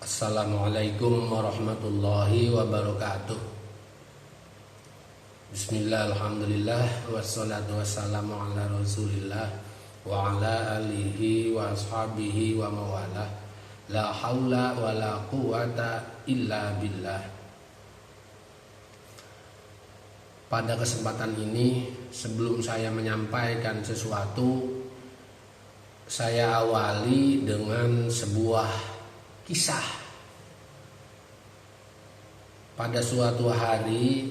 Assalamualaikum warahmatullahi wabarakatuh. Bismillah, alhamdulillah, wassalatu wassalamu ala rasulillah wa ala alihi wa ashabihi wa mawalah. La hawla wa la quwata illa billah. Pada kesempatan ini, sebelum saya menyampaikan sesuatu, saya awali dengan sebuah kisah. Pada suatu hari,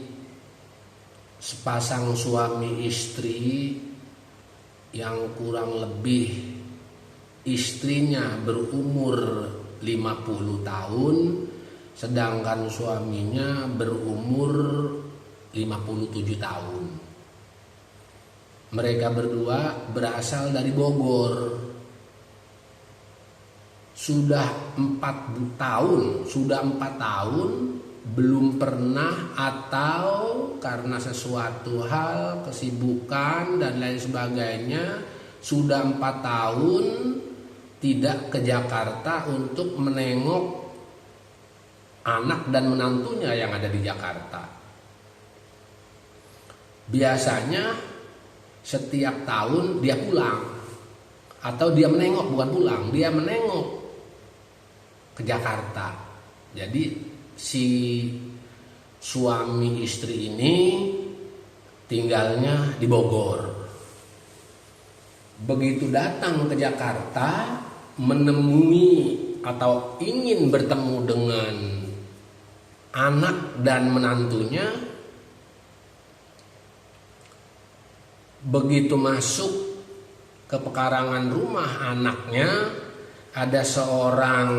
sepasang suami istri yang kurang lebih istrinya berumur 50 tahun, sedangkan suaminya berumur 57 tahun. Mereka berdua berasal dari Bogor. Sudah 4 tahun belum pernah, atau karena sesuatu hal, kesibukan dan lain sebagainya, sudah 4 tahun tidak ke Jakarta untuk menengok anak dan menantunya yang ada di Jakarta. Biasanya setiap tahun dia pulang, atau dia menengok, bukan pulang, dia menengok ke Jakarta. Jadi si suami istri ini tinggalnya di Bogor. Begitu datang ke Jakarta, menemui atau ingin bertemu dengan anak dan menantunya, begitu masuk ke pekarangan rumah anaknya, ada seorang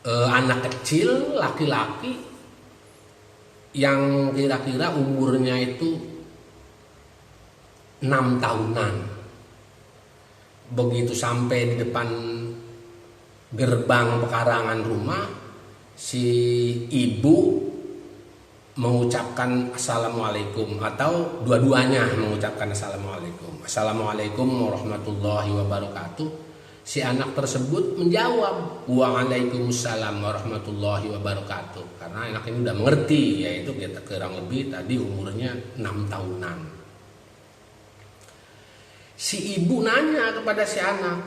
anak kecil laki-laki yang kira-kira umurnya itu 6 tahunan. Begitu sampai di depan gerbang pekarangan rumah, si ibu mengucapkan assalamualaikum, atau dua-duanya mengucapkan assalamualaikum. Assalamualaikum warahmatullahi wabarakatuh. Si anak tersebut menjawab waalaikumsalam warahmatullahi wabarakatuh, karena anak ini udah mengerti, yaitu kita kurang lebih tadi umurnya 6 tahunan. Si ibu nanya kepada si anak,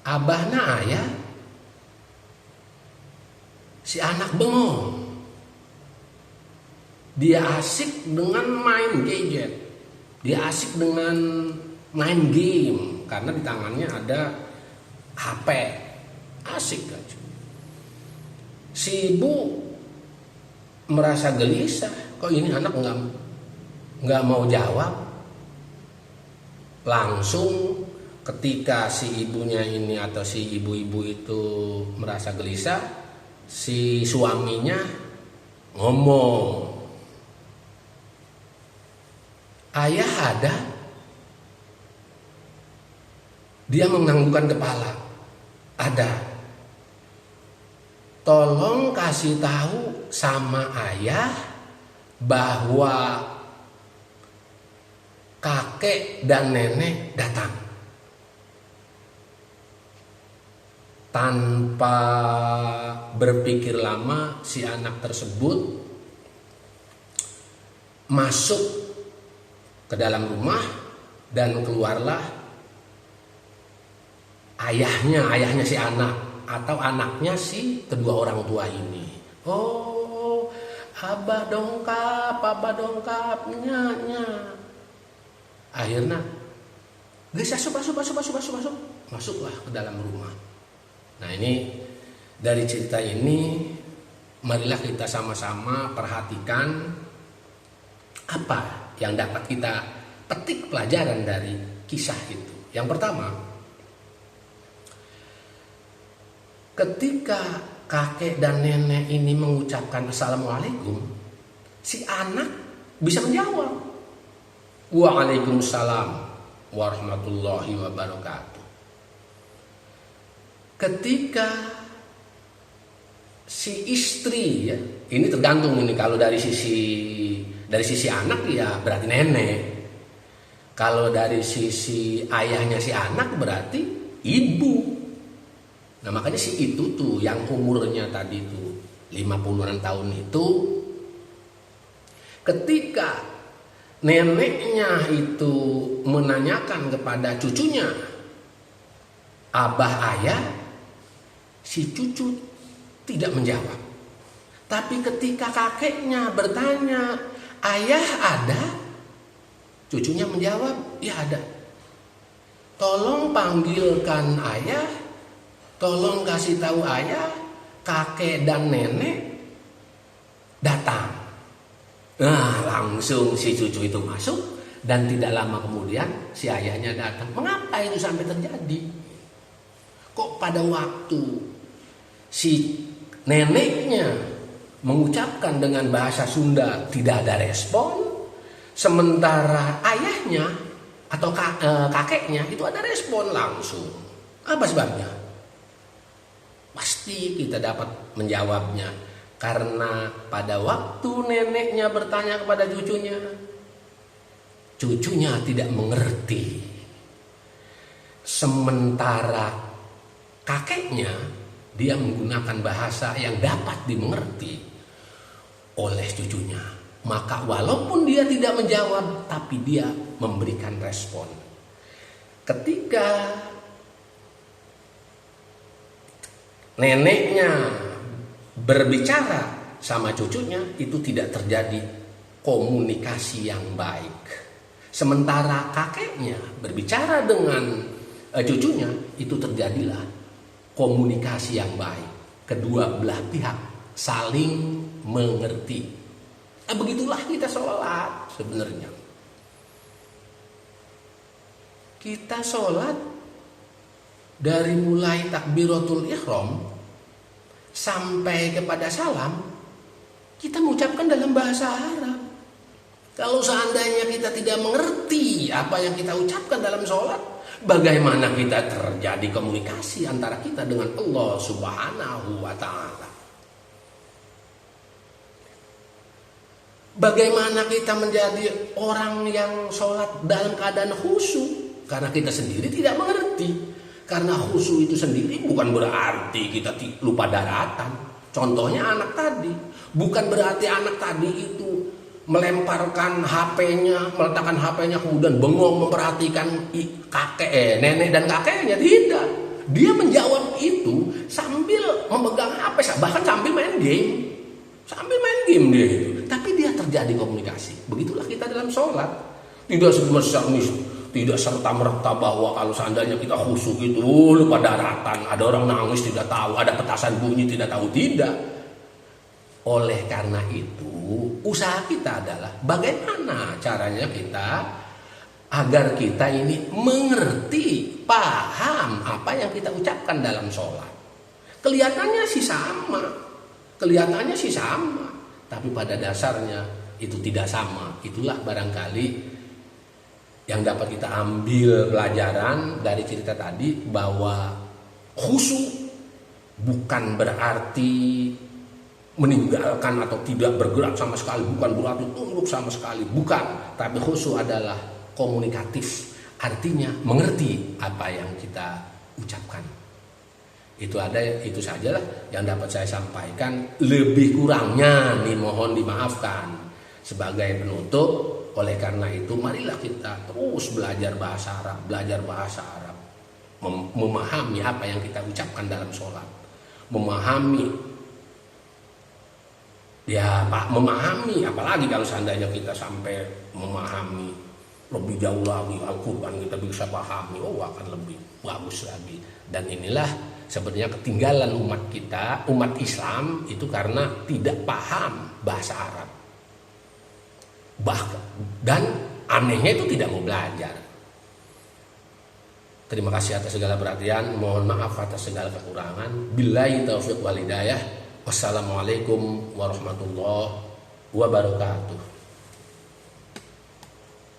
abahna ayah? Si anak bengong. Dia asik dengan main gadget, dia asik dengan main game, karena di tangannya ada HP, asik aja. Si ibu merasa gelisah, kok ini anak nggak mau jawab. Langsung ketika si ibunya ini atau si ibu-ibu itu merasa gelisah, si suaminya ngomong, ayah ada? Dia menganggukkan kepala, ada. Tolong kasih tahu sama ayah bahwa kakek dan nenek datang. Tanpa berpikir lama, si anak tersebut masuk ke dalam rumah dan keluarlah ayahnya si anak, atau anaknya si kedua orang tua ini. Oh, abah dongkap nya. Akhirnya geus masuklah ke dalam rumah. Nah, ini dari cerita ini, marilah kita sama-sama perhatikan apa yang dapat kita petik pelajaran dari kisah itu. Yang pertama, ketika kakek dan nenek ini mengucapkan assalamualaikum, si anak bisa menjawab waalaikumsalam warahmatullahi wabarakatuh. Ketika si istri, ya, ini tergantung ini, kalau dari sisi anak ya berarti nenek. Kalau dari sisi ayahnya si anak berarti ibu. Nah makanya si itu tuh yang umurnya tadi tuh 50-an tahun itu, ketika neneknya itu menanyakan kepada cucunya, abah ayah, si cucu tidak menjawab. Tapi ketika kakeknya bertanya, ayah ada? Cucunya menjawab, ya ada. Tolong panggilkan ayah, tolong kasih tahu ayah, kakek dan nenek datang. Nah langsung si cucu itu masuk, dan tidak lama kemudian si ayahnya datang. Mengapa itu sampai terjadi? Kok pada waktu si neneknya mengucapkan dengan bahasa Sunda tidak ada respon, sementara ayahnya atau kakeknya itu ada respon langsung? Apa sebabnya? Pasti kita dapat menjawabnya. Karena pada waktu neneknya bertanya kepada cucunya, cucunya tidak mengerti. Sementara kakeknya, dia menggunakan bahasa yang dapat dimengerti oleh cucunya. Maka walaupun dia tidak menjawab, tapi dia memberikan respon. Ketika neneknya berbicara sama cucunya, itu tidak terjadi komunikasi yang baik. Sementara kakeknya berbicara dengan cucunya, itu terjadilah komunikasi yang baik. Kedua belah pihak saling mengerti. Begitulah kita sholat sebenarnya. Kita sholat dari mulai takbiratul ihram sampai kepada salam, kita mengucapkan dalam bahasa Arab. Kalau seandainya kita tidak mengerti apa yang kita ucapkan dalam sholat, bagaimana kita terjadi komunikasi antara kita dengan Allah Subhanahu wa Ta'ala? Bagaimana kita menjadi orang yang sholat dalam keadaan khusyuk? Karena kita sendiri tidak mengerti. Karena khusyuk itu sendiri bukan berarti kita lupa daratan. Contohnya anak tadi. Bukan berarti anak tadi itu melemparkan HP-nya, meletakkan HP-nya kemudian bengong memperhatikan nenek dan kakeknya. Tidak. Dia menjawab itu sambil memegang HP, bahkan sambil main game. Sambil main game dia itu. Tapi dia terjadi komunikasi. Begitulah kita dalam sholat. Tidak serta-merta bahwa kalau seandainya kita khusyuk itu lupa daratan, ada orang nangis tidak tahu, ada petasan bunyi tidak tahu, tidak. Oleh karena itu, usaha kita adalah bagaimana caranya kita agar kita ini mengerti, paham apa yang kita ucapkan dalam sholat. Kelihatannya sih sama, tapi pada dasarnya itu tidak sama. Itulah barangkali yang dapat kita ambil pelajaran dari cerita tadi, bahwa khusyuk bukan berarti meninggalkan atau tidak bergerak sama sekali, bukan berarti tunduk sama sekali, bukan. Tapi khusyuk adalah komunikatif, artinya mengerti apa yang kita ucapkan. Itu sajalah yang dapat saya sampaikan. Lebih kurangnya mohon dimaafkan. Sebagai penutup, oleh karena itu marilah kita terus belajar bahasa Arab, memahami apa yang kita ucapkan dalam sholat, memahami apalagi kalau seandainya kita sampai memahami lebih jauh lagi Al-Quran, kita bisa pahami, akan lebih bagus lagi. Dan inilah sebenarnya ketinggalan umat Islam itu karena tidak paham bahasa Arab. Dan anehnya itu tidak mau belajar. Terima kasih atas segala perhatian. Mohon maaf atas segala kekurangan. Billahi taufiq wal hidayah. Wassalamualaikum warahmatullahi wabarakatuh.